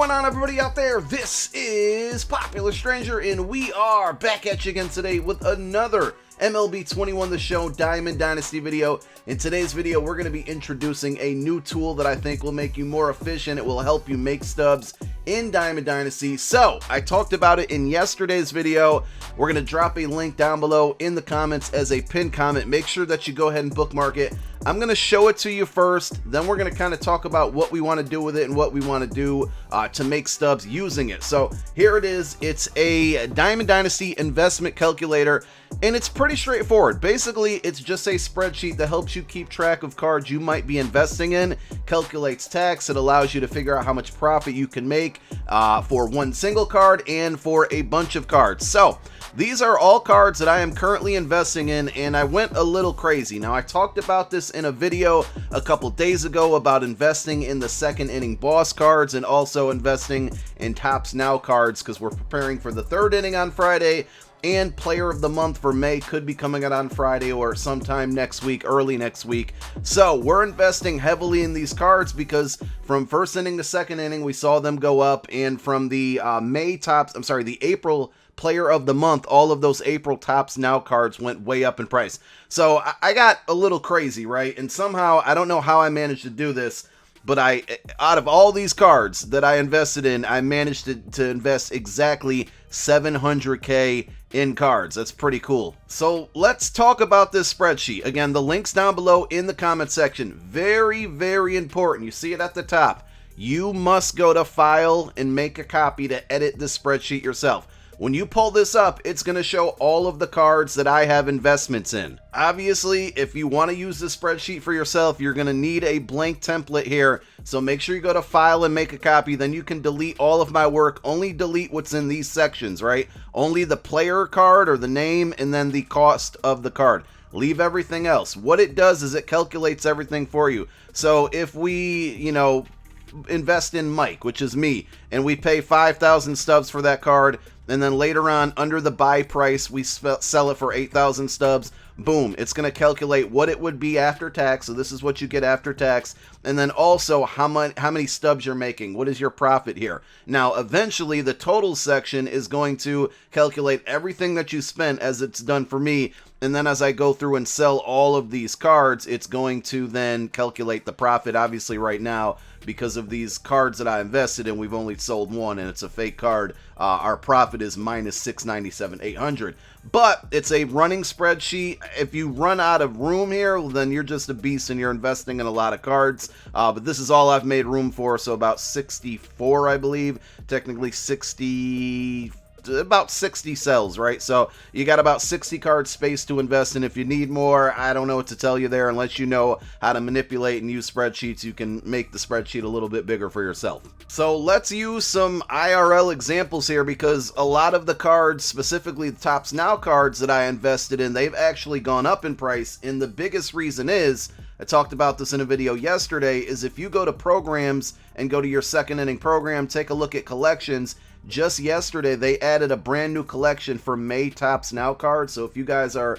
going on, everybody out there? This is Popular Stranger, and we are back at you again today with another MLB 21 The Show Diamond Dynasty video. In today's video, we're going to be introducing a new tool that I think will make you more efficient. It will help you make stubs in Diamond Dynasty. So, I talked about it in yesterday's video. We're going to drop a link down below in the comments as a pinned comment. Make sure that you go ahead and bookmark it. I'm going to show it to you first, then we're going to kind of talk about what we want to do with it and what we want to do to make stubs using it. So here it is. It's a Diamond Dynasty investment calculator, and it's pretty straightforward. Basically, it's just a spreadsheet that helps you keep track of cards you might be investing in, calculates tax. It allows you to figure out how much profit you can make for one single card and for a bunch of cards. So these are all cards that I am currently investing in, and I went a little crazy. Now, I talked about this in a video a couple days ago about investing in the second inning boss cards and also investing in Tops Now cards because we're preparing for the third inning on Friday, and Player of the Month for May could be coming out on Friday or sometime next week, early next week. So we're investing heavily in these cards because from first inning to second inning, we saw them go up, and from the the April Player of the Month, all of those April Tops Now cards went way up in price. So I got a little crazy, right? And somehow, I don't know how I managed to do this, but out of all these cards that I invested in, I managed to invest exactly 700K in cards. That's pretty cool. So let's talk about this spreadsheet. Again, the link's down below in the comment section. Very, very important. You see it at the top. You must go to File and make a copy to edit the spreadsheet yourself. When you pull this up, it's going to show all of the cards that I have investments in. Obviously, if you want to use the spreadsheet for yourself, you're going to need a blank template here. So make sure you go to File and make a copy. Then you can delete all of my work. Only delete what's in these sections, right? Only the player card or the name and then the cost of the card. Leave everything else. What it does is it calculates everything for you. So if we, invest in Mike, which is me, and we pay 5,000 stubs for that card, and then later on, under the buy price, we sell it for 8,000 stubs. Boom, it's going to calculate what it would be after tax. So this is what you get after tax. And then also how many stubs you're making. What is your profit here? Now, eventually, the total section is going to calculate everything that you spent, as it's done for me. And then as I go through and sell all of these cards, it's going to then calculate the profit. Obviously, right now, because of these cards that I invested in, we've only sold one, and it's a fake card. Our profit is minus 697,800. But it's a running spreadsheet. If you run out of room here, well, then you're just a beast and you're investing in a lot of cards. But this is all I've made room for, so about 64, I believe. Technically about 60 cells, right? So you got about 60 card space to invest in. If you need more, I don't know what to tell you there. Unless you know how to manipulate and use spreadsheets, you can make the spreadsheet a little bit bigger for yourself. So let's use some IRL examples here, because a lot of the cards, specifically the Tops Now cards that I invested in, they've actually gone up in price. And the biggest reason is, I talked about this in a video yesterday, is if you go to programs and go to your second inning program, take a look at collections. Just yesterday, they added a brand new collection for May Tops Now cards. So if you guys are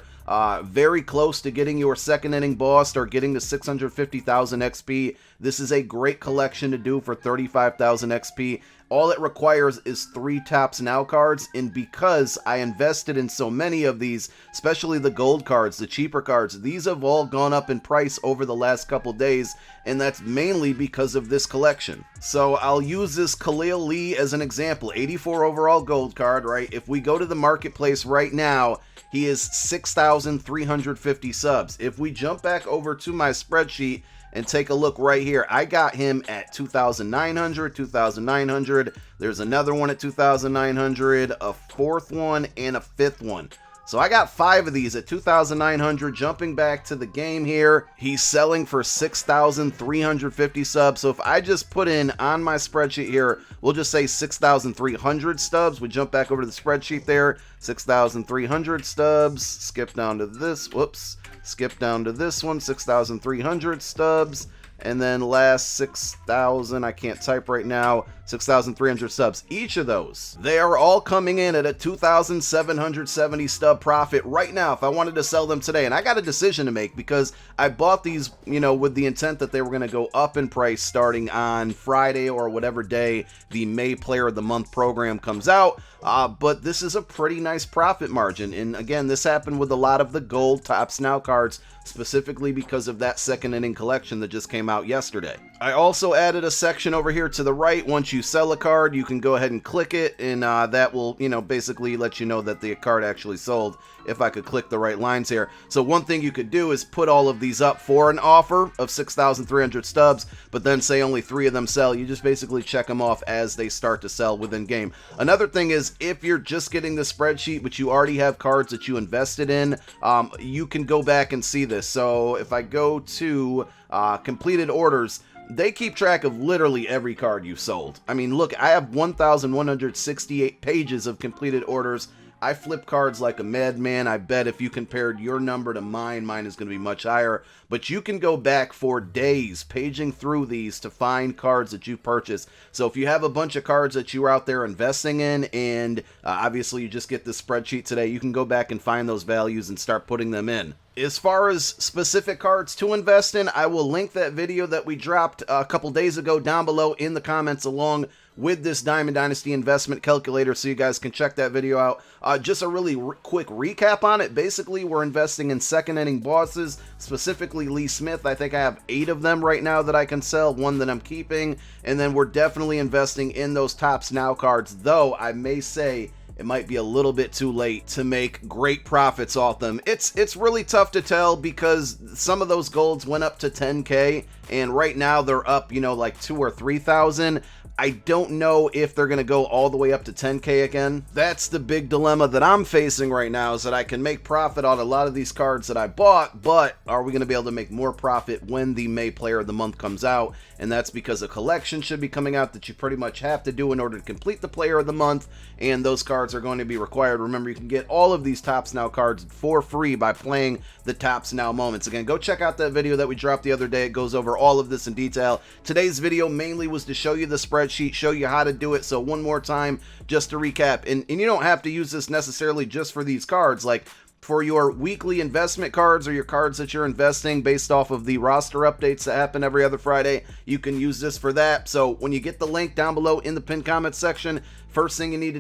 very close to getting your second inning boss or getting to 650,000 XP, this is a great collection to do for 35,000 XP. All it requires is 3 Tops Now cards, and because I invested in so many of these, especially the gold cards, the cheaper cards, these have all gone up in price over the last couple days, and that's mainly because of this collection. So I'll use this Khalil Lee as an example. 84 overall gold card, right? If we go to the marketplace right now, he is 6,350 subs. If we jump back over to my spreadsheet and take a look right here, I got him at 2,900, 2,900. There's another one at 2,900, a fourth one, and a fifth one. So I got 5 of these at 2,900. Jumping back to the game here, he's selling for 6,350 subs. So if I just put in on my spreadsheet here, we'll just say 6,300 stubs. We jump back over to the spreadsheet there, 6,300 stubs. Skip down to this, skip down to this one, 6,300 stubs. and then last 6,000, I can't type right now, 6,300 stubs. Each of those, they are all coming in at a 2,770 stub profit right now if I wanted to sell them today. And I got a decision to make because I bought these, you know, with the intent that they were going to go up in price starting on Friday or whatever day the May Player of the Month program comes out. But this is a pretty nice profit margin. And again, this happened with a lot of the gold Tops Now cards, specifically because of that second inning collection that just came out yesterday. I also added a section over here to the right. Once you sell a card, you can go ahead and click it, and that will, you know, basically let you know that the card actually sold, if I could click the right lines here. So one thing you could do is put all of these up for an offer of 6,300 stubs, but then say only 3 of them sell. You just basically check them off as they start to sell within game. Another thing is, if you're just getting the spreadsheet, but you already have cards that you invested in, you can go back and see this. So if I go to completed orders, they keep track of literally every card you sold. I mean, look, I have 1,168 pages of completed orders. I flip cards like a madman. I bet if you compared your number to mine is going to be much higher. But you can go back for days paging through these to find cards that you purchased. So if you have a bunch of cards that you are out there investing in, and obviously you just get this spreadsheet today, you can go back and find those values and start putting them in. As far as specific cards to invest in, I will link that video that we dropped a couple days ago down below in the comments, along with this Diamond Dynasty investment calculator, so you guys can check that video out. Just a really quick recap on it. Basically, we're investing in second inning bosses, specifically Lee Smith. I think I have 8 of them right now that I can sell, 1 that I'm keeping, and then we're definitely investing in those Tops Now cards, though I may say it might be a little bit too late to make great profits off them. It's really tough to tell because some of those golds went up to 10K, and right now they're up, you know, like 2,000 or 3,000. I don't know if they're going to go all the way up to 10K again. That's the big dilemma that I'm facing right now, is that I can make profit on a lot of these cards that I bought, but are we going to be able to make more profit when the May Player of the Month comes out? And that's because a collection should be coming out that you pretty much have to do in order to complete the Player of the Month, and those cards are going to be required. Remember, you can get all of these Tops Now cards for free by playing the Tops Now moments. Again, go check out that video that we dropped the other day. It goes over all of this in detail. Today's video mainly was to show you the spreadsheet, show you how to do it. So one more time, just to recap, and you don't have to use this necessarily just for these cards. Like, for your weekly investment cards or your cards that you're investing based off of the roster updates that happen every other Friday, you can use this for that. So when you get the link down below in the pinned comment section, first thing you need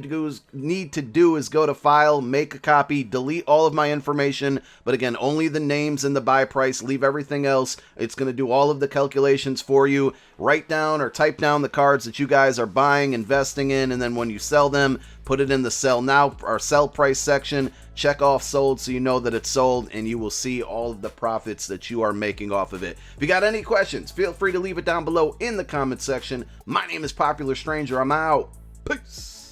to do is go to File, make a copy, delete all of my information, but again, only the names and the buy price, leave everything else. It's going to do all of the calculations for you. Write down or type down the cards that you guys are buying, investing in, and then when you sell them, put it in the sell now or sell price section. Check off sold so you know that it's sold, and you will see all of the profits that you are making off of it. If you got any questions, feel free to leave it down below in the comment section. My name is Popular Stranger. I'm out. Peace.